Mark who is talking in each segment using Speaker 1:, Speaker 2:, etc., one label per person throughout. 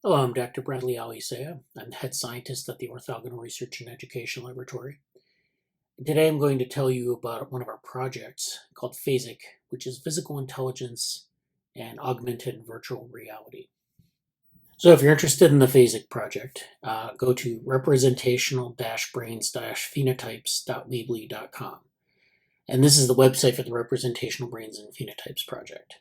Speaker 1: Hello, I'm Dr. Bradley Alisea. I'm the head scientist at the Orthogonal Research and Education Laboratory. Today I'm going to tell you about one of our projects called PhASiC, which is Physical Intelligence and Augmented Virtual Reality. So if you're interested in the PhASiC project, go to representational-brains-phenotypes.weebly.com. And this is the website for the Representational Brains and Phenotypes project.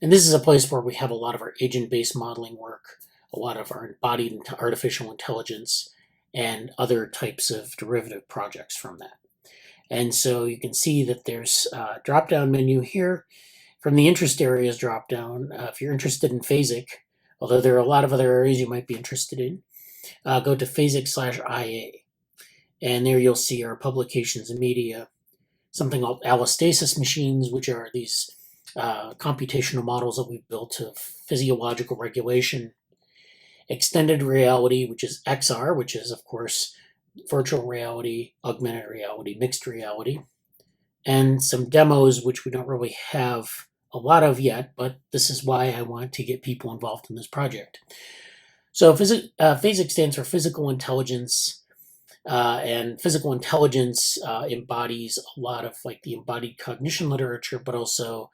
Speaker 1: And this is a place where we have a lot of our agent-based modeling work, a lot of our embodied artificial intelligence, and other types of derivative projects from that. And so you can see that there's a drop-down menu here. From the interest areas drop-down, if you're interested in PhASiC, although there are a lot of other areas you might be interested in, go to PhASiC/IA. And there you'll see our publications and media, something called allostasis machines, which are these computational models that we've built of physiological regulation, extended reality, which is XR, which is, of course, virtual reality, augmented reality, mixed reality, and some demos, which we don't really have a lot of yet, but this is why I want to get people involved in this project. So PhASiC stands for Physical Intelligence, and physical intelligence embodies a lot of like the embodied cognition literature, but also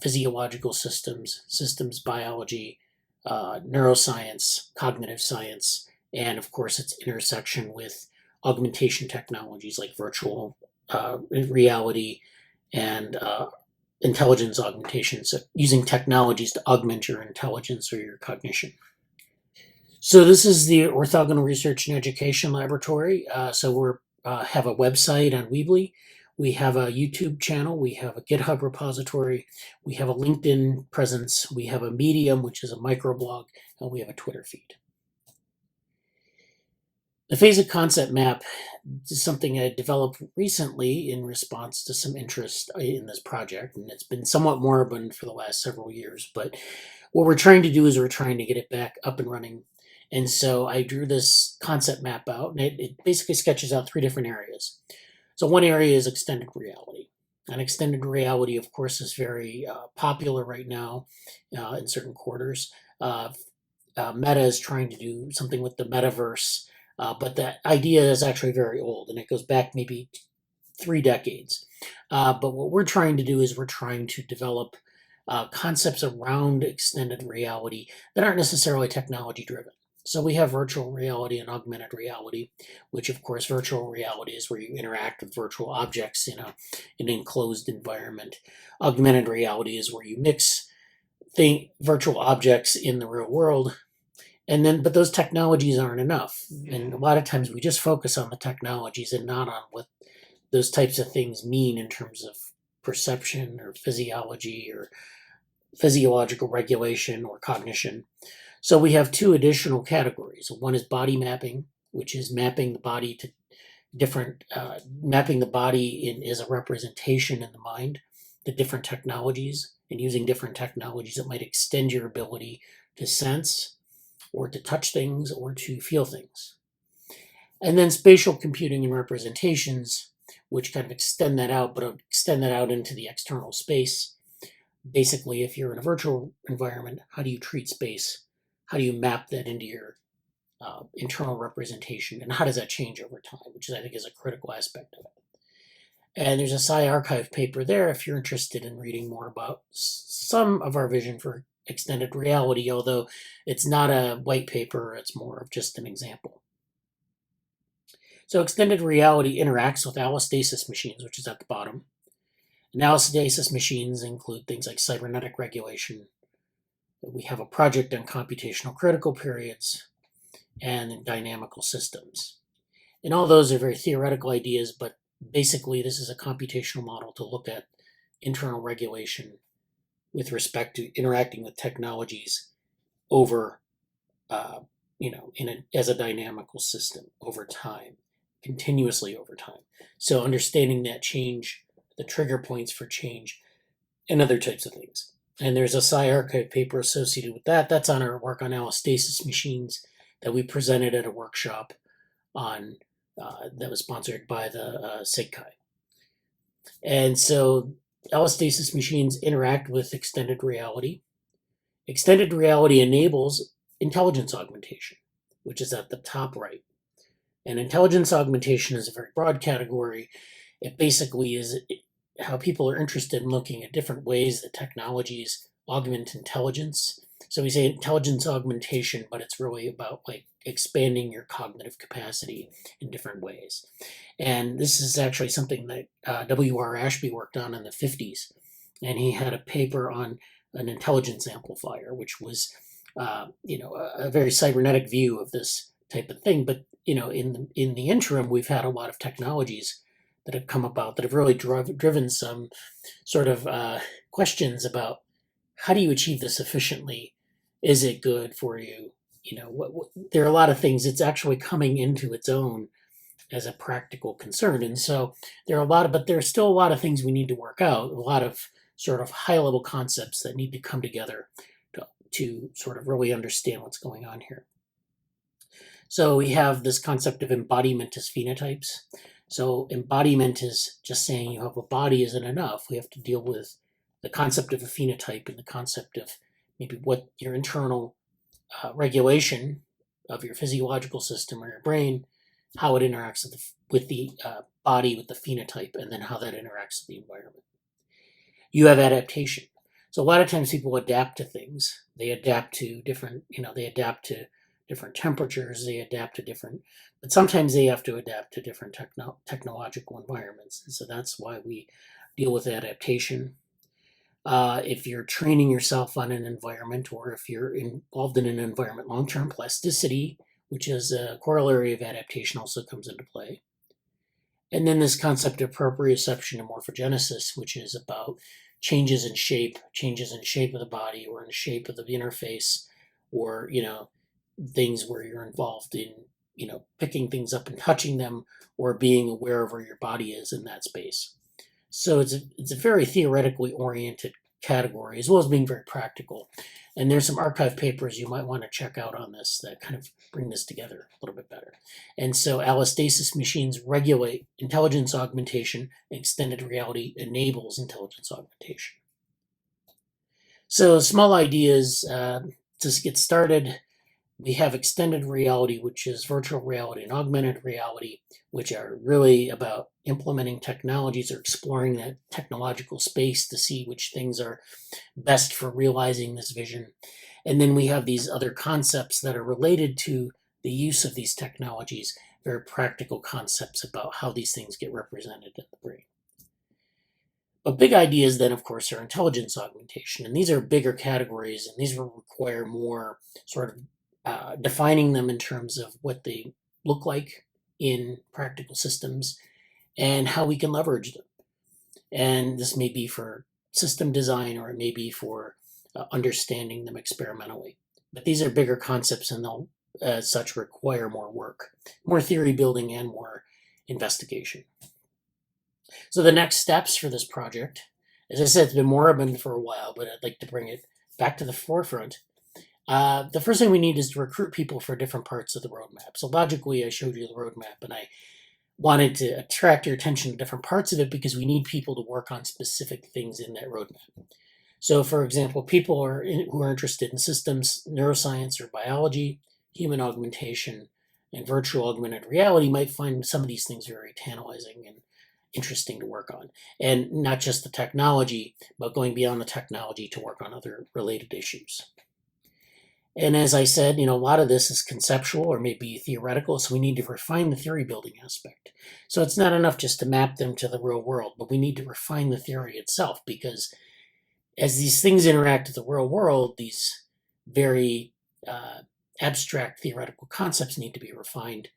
Speaker 1: physiological systems biology, neuroscience, cognitive science, and of course its intersection with augmentation technologies like virtual reality and intelligence augmentation, so using technologies to augment your intelligence or your cognition. So this is the Orthogonal Research and Education Laboratory. So we have a website on Weebly. We have a YouTube channel, we have a GitHub repository, we have a LinkedIn presence, we have a Medium, which is a microblog, and we have a Twitter feed. The PhASiC concept map is something I developed recently in response to some interest in this project, and it's been somewhat moribund for the last several years, but what we're trying to do is we're trying to get it back up and running. And so I drew this concept map out, and it basically sketches out three different areas. So one area is extended reality. And extended reality, of course, is very popular right now in certain quarters. Meta is trying to do something with the metaverse, but that idea is actually very old, and it goes back maybe 3 decades. But what we're trying to do is we're trying to develop concepts around extended reality that aren't necessarily technology driven. So we have virtual reality and augmented reality, which of course virtual reality is where you interact with virtual objects in an enclosed environment. Augmented reality is where you mix virtual objects in the real world. But those technologies aren't enough. And a lot of times we just focus on the technologies and not on what those types of things mean in terms of perception or physiology or physiological regulation or cognition. So we have two additional categories. One is body mapping, which is mapping the body to mapping the body as a representation in the mind to different technologies, and using different technologies that might extend your ability to sense or to touch things or to feel things. And then spatial computing and representations, which kind of extend that out, but extend that out into the external space. Basically, if you're in a virtual environment, how do you treat space? How do you map that into your internal representation, and how does that change over time, which I think is a critical aspect of it. And there's a SciArchive paper there if you're interested in reading more about some of our vision for extended reality, although it's not a white paper, it's more of just an example. So extended reality interacts with allostasis machines, which is at the bottom. And allostasis machines include things like cybernetic regulation. We have a project on computational critical periods and dynamical systems. And all those are very theoretical ideas, but basically this is a computational model to look at internal regulation with respect to interacting with technologies over, as a dynamical system over time, continuously over time. So understanding that change, the trigger points for change, and other types of things. And there's a SciArchive paper associated with that. That's on our work on allostasis machines that we presented at a workshop on that was sponsored by the SIGCHI. And so allostasis machines interact with extended reality. Extended reality enables intelligence augmentation, which is at the top right. And intelligence augmentation is a very broad category. It basically is how people are interested in looking at different ways that technologies augment intelligence. So we say intelligence augmentation, but it's really about like expanding your cognitive capacity in different ways. And this is actually something that W.R. Ashby worked on in the 50s. And he had a paper on an intelligence amplifier, which was, a very cybernetic view of this type of thing. But in the interim, we've had a lot of technologies that have come about that have really driven some sort of questions about how do you achieve this efficiently? Is it good for you? There are a lot of things. It's actually coming into its own as a practical concern, and so but there are still a lot of things we need to work out. A lot of sort of high level concepts that need to come together to sort of really understand what's going on here. So we have this concept of embodiment as phenotypes. So embodiment is just saying you have a body isn't enough. We have to deal with the concept of a phenotype and the concept of maybe what your internal regulation of your physiological system or your brain, how it interacts with the body, with the phenotype, and then how that interacts with the environment. You have adaptation. So a lot of times people adapt to things. They adapt to different, they adapt to different temperatures, they adapt to different, but sometimes they have to adapt to different technological environments. And so that's why we deal with adaptation. If you're training yourself on an environment, or if you're involved in an environment, long-term plasticity, which is a corollary of adaptation, also comes into play. And then this concept of proprioception and morphogenesis, which is about changes in shape of the body, or in the shape of the interface, or, things where you're involved in, picking things up and touching them, or being aware of where your body is in that space. So it's a very theoretically oriented category, as well as being very practical. And there's some archive papers you might want to check out on this that kind of bring this together a little bit better. And so allostasis machines regulate intelligence augmentation, and extended reality enables intelligence augmentation. So small ideas to get started. We have extended reality, which is virtual reality, and augmented reality, which are really about implementing technologies or exploring that technological space to see which things are best for realizing this vision. And then we have these other concepts that are related to the use of these technologies, very practical concepts about how these things get represented in the brain. But big ideas then, of course, are intelligence augmentation. And these are bigger categories, and these will require more sort of defining them in terms of what they look like in practical systems and how we can leverage them. And this may be for system design, or it may be for understanding them experimentally. But these are bigger concepts, and they'll, as such, require more work, more theory building, and more investigation. So the next steps for this project, as I said, it's been moribund for a while, but I'd like to bring it back to the forefront. The first thing we need is to recruit people for different parts of the roadmap. So logically, I showed you the roadmap, and I wanted to attract your attention to different parts of it because we need people to work on specific things in that roadmap. So, for example, people who are interested in systems, neuroscience, or biology, human augmentation, and virtual augmented reality might find some of these things very tantalizing and interesting to work on. And not just the technology, but going beyond the technology to work on other related issues. And as I said, a lot of this is conceptual or maybe theoretical, so we need to refine the theory building aspect. So it's not enough just to map them to the real world, but we need to refine the theory itself, because as these things interact with the real world, these very abstract theoretical concepts need to be refined,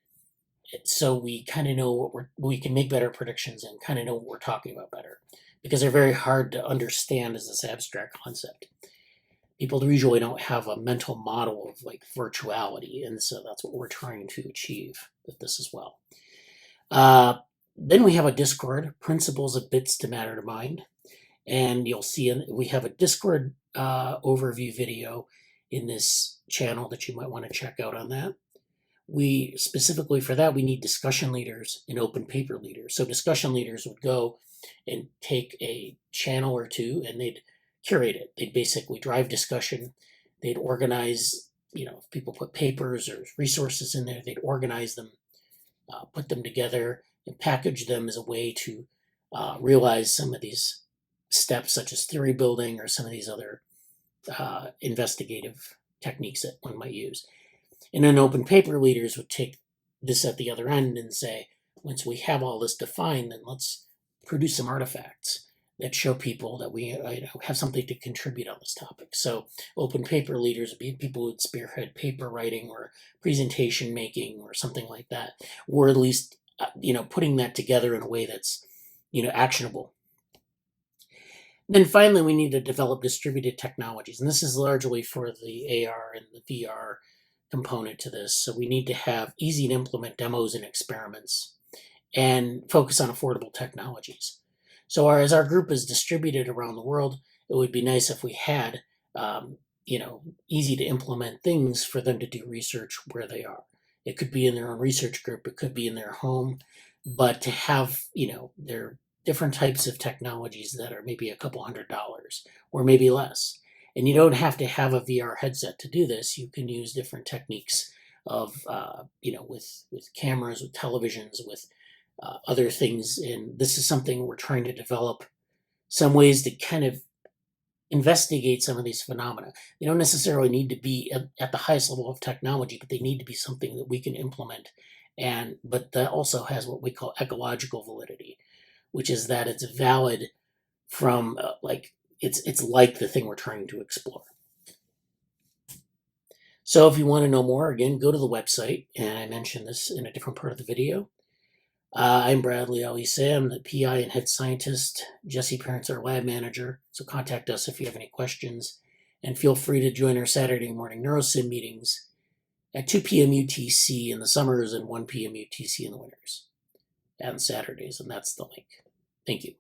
Speaker 1: so we kind of know we can make better predictions and kind of know what we're talking about better, because they're very hard to understand as this abstract concept. People usually don't have a mental model of like virtuality, and so that's what we're trying to achieve with this as well. Then we have a Discord, Principles of Bits to Matter to Mind, and you'll see we have a Discord overview video in this channel that you might want to check out on that. We specifically for that, we need discussion leaders and open paper leaders. So discussion leaders would go and take a channel or two, and they'd curate it. They'd basically drive discussion. They'd organize, if people put papers or resources in there, they'd organize them, put them together, and package them as a way to realize some of these steps, such as theory building or some of these other investigative techniques that one might use. And then open paper leaders would take this at the other end and say, once we have all this defined, then let's produce some artifacts that show people that we have something to contribute on this topic. So open paper leaders would be people who would spearhead paper writing or presentation making or something like that, or at least putting that together in a way that's actionable. Then finally, we need to develop distributed technologies, and this is largely for the AR and the VR component to this. So we need to have easy to implement demos and experiments and focus on affordable technologies. So as our group is distributed around the world, it would be nice if we had, easy to implement things for them to do research where they are. It could be in their own research group, it could be in their home, but to have, their different types of technologies that are maybe a couple $100 or maybe less. And you don't have to have a VR headset to do this. You can use different techniques of, with cameras, with televisions, with other things. And this is something we're trying to develop some ways to kind of investigate some of these phenomena. They don't necessarily need to be at the highest level of technology, but they need to be something that we can implement. But that also has what we call ecological validity, which is that it's valid from it's like the thing we're trying to explore. So if you want to know more, again, go to the website, and I mentioned this in a different part of the video. I'm Bradley Elise. I'm the PI and head scientist. Jesse Parent's our lab manager, so contact us if you have any questions. And feel free to join our Saturday morning NeuroSim meetings at 2 p.m. UTC in the summers and 1 p.m. UTC in the winters, and Saturdays, and that's the link. Thank you.